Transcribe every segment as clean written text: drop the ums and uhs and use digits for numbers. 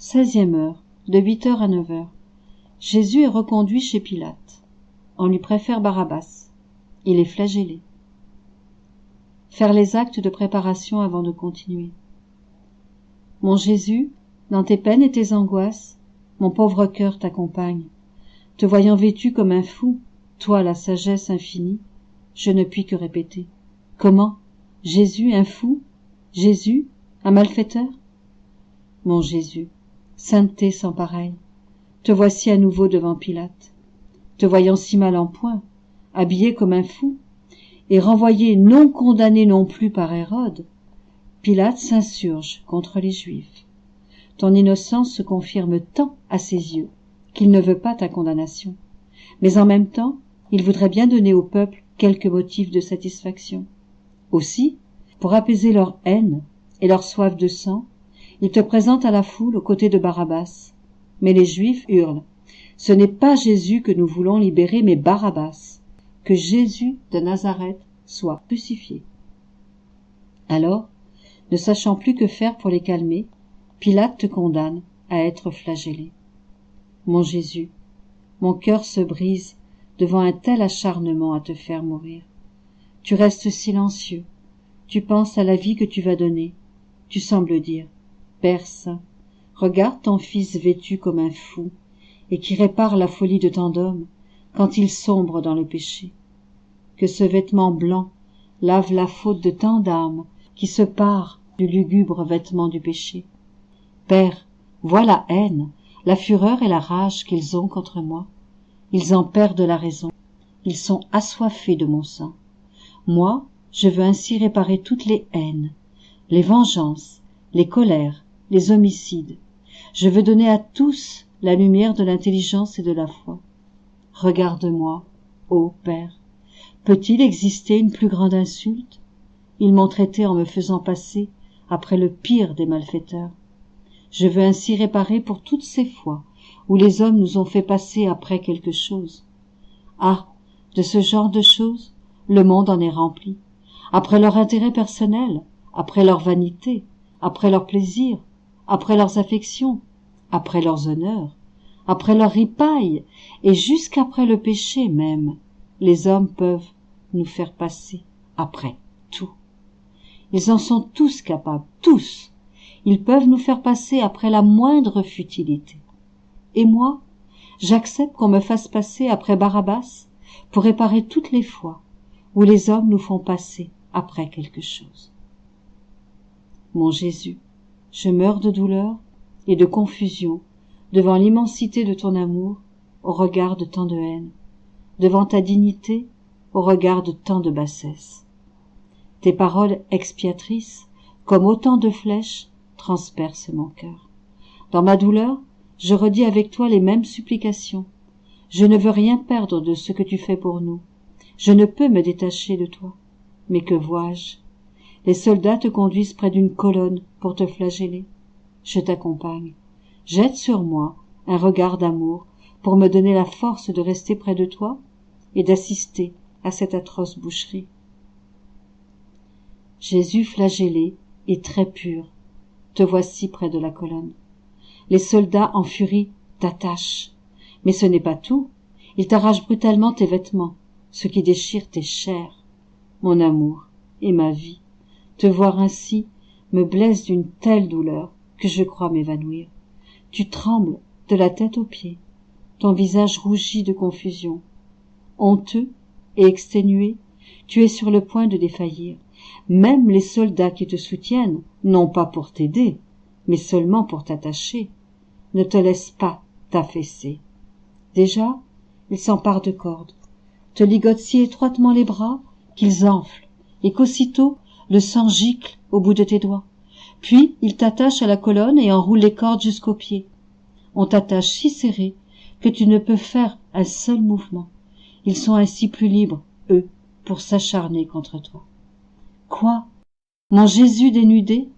16e heure, de 8h à 9h. Jésus est reconduit chez Pilate. On lui préfère Barabbas. Il est flagellé. Faire les actes de préparation avant de continuer. Mon Jésus, dans tes peines et tes angoisses, mon pauvre cœur t'accompagne. Te voyant vêtu comme un fou, toi la sagesse infinie, je ne puis que répéter. Comment? Jésus, un fou? Jésus, un malfaiteur? Mon Jésus, sainteté sans pareille, te voici à nouveau devant Pilate. Te voyant si mal en point, habillé comme un fou, et renvoyé non condamné non plus par Hérode, Pilate s'insurge contre les Juifs. Ton innocence se confirme tant à ses yeux qu'il ne veut pas ta condamnation. Mais en même temps, il voudrait bien donner au peuple quelques motifs de satisfaction. Aussi, pour apaiser leur haine et leur soif de sang, il te présente à la foule aux côtés de Barabbas. Mais les Juifs hurlent. Ce n'est pas Jésus que nous voulons libérer, mais Barabbas. Que Jésus de Nazareth soit crucifié. Alors, ne sachant plus que faire pour les calmer, Pilate te condamne à être flagellé. Mon Jésus, mon cœur se brise devant un tel acharnement à te faire mourir. Tu restes silencieux, tu penses à la vie que tu vas donner, tu sembles dire, Père saint, regarde ton fils vêtu comme un fou, et qui répare la folie de tant d'hommes quand ils sombrent dans le péché. Que ce vêtement blanc lave la faute de tant d'âmes qui se parent du lugubre vêtement du péché. Père, vois la haine, la fureur et la rage qu'ils ont contre moi. Ils en perdent la raison. Ils sont assoiffés de mon sang. Moi, je veux ainsi réparer toutes les haines, les vengeances, les colères, les homicides. Je veux donner à tous la lumière de l'intelligence et de la foi. Regarde-moi, ô Père. Peut-il exister une plus grande insulte? Ils m'ont traité en me faisant passer après le pire des malfaiteurs. Je veux ainsi réparer pour toutes ces fois où les hommes nous ont fait passer après quelque chose. Ah, de ce genre de choses, le monde en est rempli. Après leur intérêt personnel, après leur vanité, après leur plaisir, après leurs affections, après leurs honneurs, après leurs ripailles, et jusqu'après le péché même, les hommes peuvent nous faire passer après tout. Ils en sont tous capables, tous. Ils peuvent nous faire passer après la moindre futilité. Et moi, j'accepte qu'on me fasse passer après Barabbas pour réparer toutes les fois où les hommes nous font passer après quelque chose. Mon Jésus, je meurs de douleur et de confusion devant l'immensité de ton amour au regard de tant de haine, devant ta dignité au regard de tant de bassesse. Tes paroles expiatrices, comme autant de flèches, transpercent mon cœur. Dans ma douleur, je redis avec toi les mêmes supplications. Je ne veux rien perdre de ce que tu fais pour nous. Je ne peux me détacher de toi. Mais que vois-je? Les soldats te conduisent près d'une colonne pour te flageller. Je t'accompagne. Jette sur moi un regard d'amour pour me donner la force de rester près de toi et d'assister à cette atroce boucherie. Jésus flagellé et très pur, te voici près de la colonne. Les soldats en furie t'attachent. Mais ce n'est pas tout. Ils t'arrachent brutalement tes vêtements, ce qui déchire tes chairs. Mon amour et ma vie, te voir ainsi me blesse d'une telle douleur que je crois m'évanouir. Tu trembles de la tête aux pieds. Ton visage rougit de confusion. Honteux et exténué, tu es sur le point de défaillir. Même les soldats qui te soutiennent, non pas pour t'aider, mais seulement pour t'attacher, ne te laissent pas t'affaisser. Déjà, ils s'emparent de cordes, te ligotent si étroitement les bras qu'ils enflent, et qu'aussitôt le sang gicle au bout de tes doigts. Puis ils t'attachent à la colonne et enroulent les cordes jusqu'aux pieds. On t'attache si serré que tu ne peux faire un seul mouvement. Ils sont ainsi plus libres, eux, pour s'acharner contre toi. Quoi? Mon Jésus dénudé?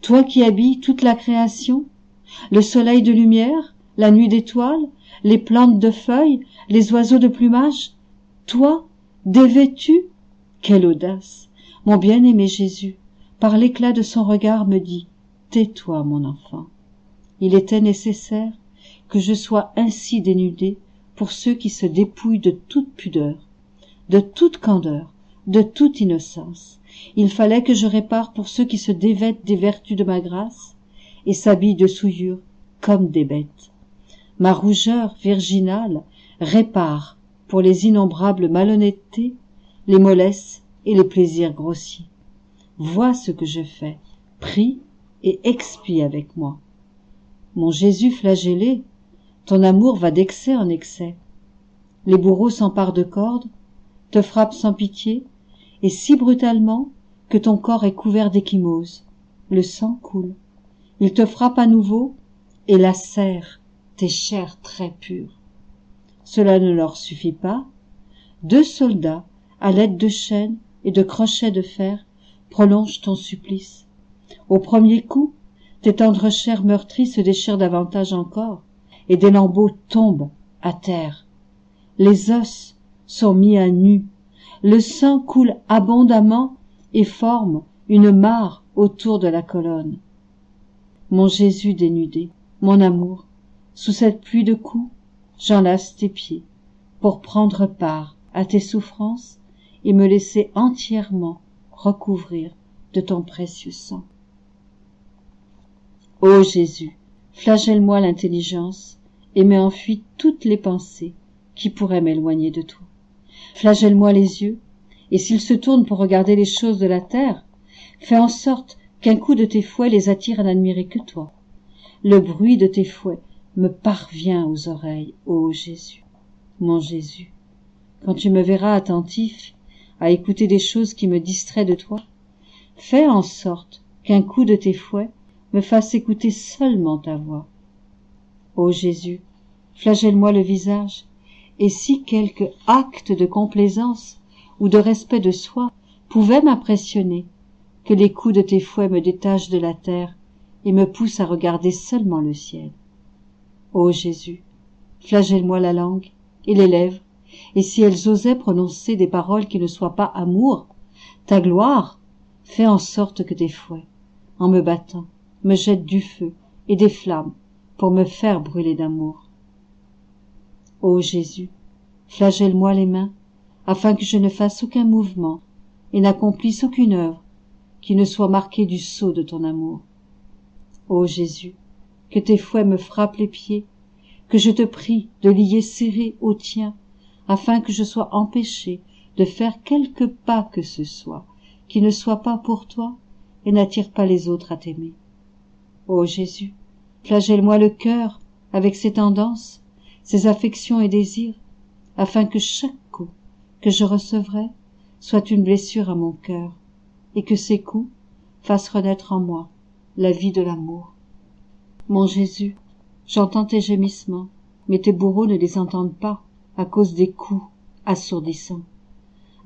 Toi qui habilles toute la création? Le soleil de lumière, la nuit d'étoiles, les plantes de feuilles, les oiseaux de plumage? Toi, dévêtu? Quelle audace! Mon bien-aimé Jésus, par l'éclat de son regard me dit, tais-toi, mon enfant. Il était nécessaire que je sois ainsi dénudé pour ceux qui se dépouillent de toute pudeur, de toute candeur, de toute innocence. Il fallait que je répare pour ceux qui se dévêtent des vertus de ma grâce et s'habillent de souillure comme des bêtes. Ma rougeur virginale répare pour les innombrables malhonnêtetés, les mollesses et les plaisirs grossiers. Vois ce que je fais, prie et expie avec moi. Mon Jésus flagellé, ton amour va d'excès en excès. Les bourreaux s'emparent de cordes, te frappent sans pitié, et si brutalement que ton corps est couvert d'échymoses. Le sang coule. Ils te frappent à nouveau et lacèrent tes chairs très pures. Cela ne leur suffit pas. 2 soldats, à l'aide de chaînes et de crochets de fer, prolongent ton supplice. Au premier coup, tes tendres chairs meurtries se déchirent davantage encore, et des lambeaux tombent à terre. Les os sont mis à nu, le sang coule abondamment et forme une mare autour de la colonne. Mon Jésus dénudé, mon amour, sous cette pluie de coups, j'enlace tes pieds pour prendre part à tes souffrances et me laisser entièrement recouvrir de ton précieux sang. Ô Jésus, flagelle-moi l'intelligence et mets en fuite toutes les pensées qui pourraient m'éloigner de toi. Flagelle-moi les yeux, et s'ils se tournent pour regarder les choses de la terre, fais en sorte qu'un coup de tes fouets les attire à n'admirer que toi. Le bruit de tes fouets me parvient aux oreilles, ô Jésus. Mon Jésus, quand tu me verras attentif à écouter des choses qui me distraient de toi, fais en sorte qu'un coup de tes fouets me fasse écouter seulement ta voix. Ô Jésus, flagelle-moi le visage, et si quelque acte de complaisance ou de respect de soi pouvait m'impressionner, que les coups de tes fouets me détachent de la terre et me poussent à regarder seulement le ciel. Ô Jésus, flagelle-moi la langue et les lèvres, et si elles osaient prononcer des paroles qui ne soient pas amour, ta gloire, fais en sorte que tes fouets, en me battant, me jettent du feu et des flammes pour me faire brûler d'amour. Ô Jésus, flagelle-moi les mains, afin que je ne fasse aucun mouvement et n'accomplisse aucune œuvre qui ne soit marquée du sceau de ton amour. Ô Jésus, que tes fouets me frappent les pieds, que je te prie de lier serrés au tien, afin que je sois empêché de faire quelque pas que ce soit, qui ne soit pas pour toi et n'attire pas les autres à t'aimer. Ô Jésus, flagelle-moi le cœur avec ses tendances, ses affections et désirs, afin que chaque coup que je recevrai soit une blessure à mon cœur, et que ces coups fassent renaître en moi la vie de l'amour. Mon Jésus, j'entends tes gémissements, mais tes bourreaux ne les entendent pas à cause des coups assourdissants.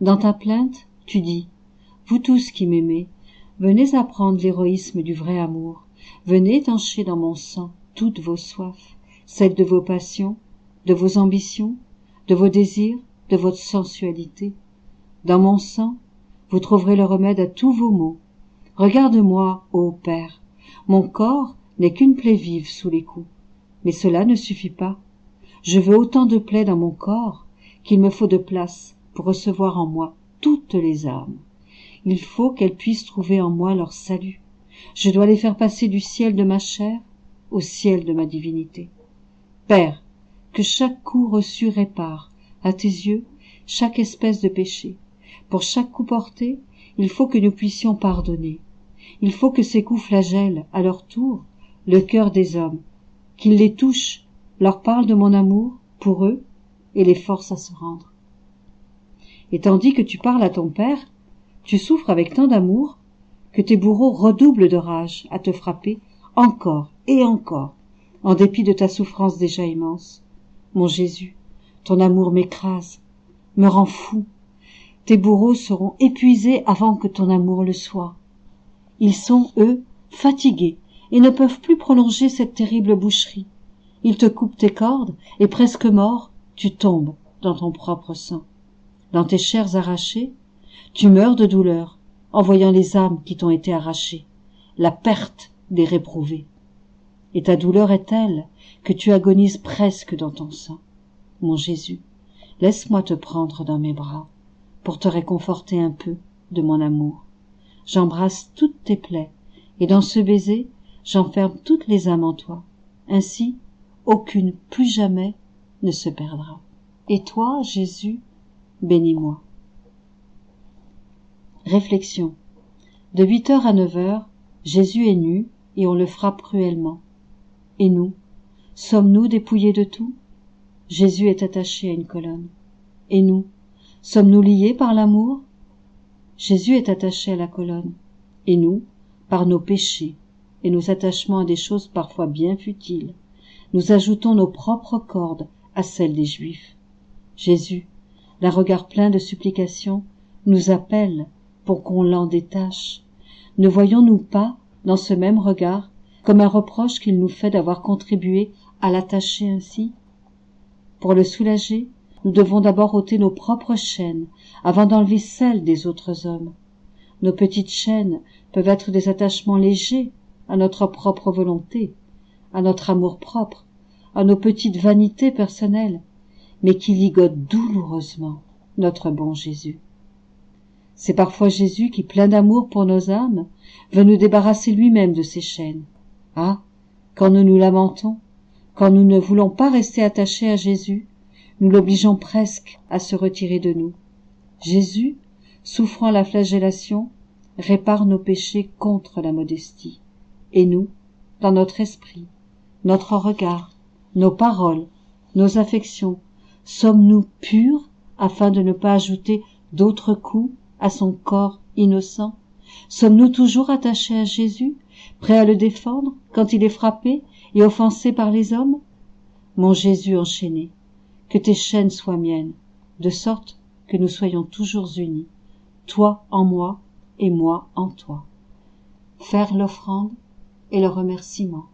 Dans ta plainte, tu dis, vous tous qui m'aimez, venez apprendre l'héroïsme du vrai amour, venez étancher dans mon sang toutes vos soifs, celles de vos passions, de vos ambitions, de vos désirs, de votre sensualité. Dans mon sang, vous trouverez le remède à tous vos maux. Regarde-moi, ô Père, mon corps n'est qu'une plaie vive sous les coups, mais cela ne suffit pas. Je veux autant de plaies dans mon corps qu'il me faut de place pour recevoir en moi toutes les âmes. Il faut qu'elles puissent trouver en moi leur salut. Je dois les faire passer du ciel de ma chair au ciel de ma divinité. Père, que chaque coup reçu répare, à tes yeux, chaque espèce de péché. Pour chaque coup porté, il faut que nous puissions pardonner. Il faut que ces coups flagellent, à leur tour, le cœur des hommes, qu'ils les touchent, leur parlent de mon amour pour eux et les forcent à se rendre. Et tandis que tu parles à ton Père, tu souffres avec tant d'amour que tes bourreaux redoublent de rage à te frapper encore et encore, en dépit de ta souffrance déjà immense. Mon Jésus, ton amour m'écrase, me rend fou. Tes bourreaux seront épuisés avant que ton amour le soit. Ils sont, eux, fatigués et ne peuvent plus prolonger cette terrible boucherie. Ils te coupent tes cordes et presque mort, tu tombes dans ton propre sang. Dans tes chairs arrachées, tu meurs de douleur en voyant les âmes qui t'ont été arrachées, la perte des réprouvés. et ta douleur est telle que tu agonises presque dans ton sein. Mon Jésus, laisse-moi te prendre dans mes bras, pour te réconforter un peu de mon amour. J'embrasse toutes tes plaies, et dans ce baiser, j'enferme toutes les âmes en toi. Ainsi, aucune plus jamais ne se perdra. Et toi, Jésus, bénis-moi. Réflexion. De 8h à 9h, Jésus est nu et on le frappe cruellement. Et nous, sommes-nous dépouillés de tout? Jésus est attaché à une colonne. Et nous, sommes-nous liés par l'amour? Jésus est attaché à la colonne. Et nous, par nos péchés et nos attachements à des choses parfois bien futiles, nous ajoutons nos propres cordes à celles des Juifs. Jésus, d'un regard plein de supplication, nous appelle pour qu'on l'en détache. Ne voyons-nous pas, dans ce même regard, comme un reproche qu'il nous fait d'avoir contribué à l'attacher ainsi? Pour le soulager, nous devons d'abord ôter nos propres chaînes, avant d'enlever celles des autres hommes. Nos petites chaînes peuvent être des attachements légers à notre propre volonté, à notre amour-propre, à nos petites vanités personnelles, mais qui ligotent douloureusement notre bon Jésus. C'est parfois Jésus qui, plein d'amour pour nos âmes, veut nous débarrasser lui-même de ces chaînes. Ah, quand nous nous lamentons, quand nous ne voulons pas rester attachés à Jésus, nous l'obligeons presque à se retirer de nous. Jésus, souffrant la flagellation, répare nos péchés contre la modestie. Et nous, dans notre esprit, notre regard, nos paroles, nos affections, sommes-nous purs afin de ne pas ajouter d'autres coups à son corps innocent? Sommes-nous toujours attachés à Jésus, prêts à le défendre quand il est frappé et offensé par les hommes? Mon Jésus enchaîné, que tes chaînes soient miennes, de sorte que nous soyons toujours unis, toi en moi et moi en toi. Faire l'offrande et le remerciement.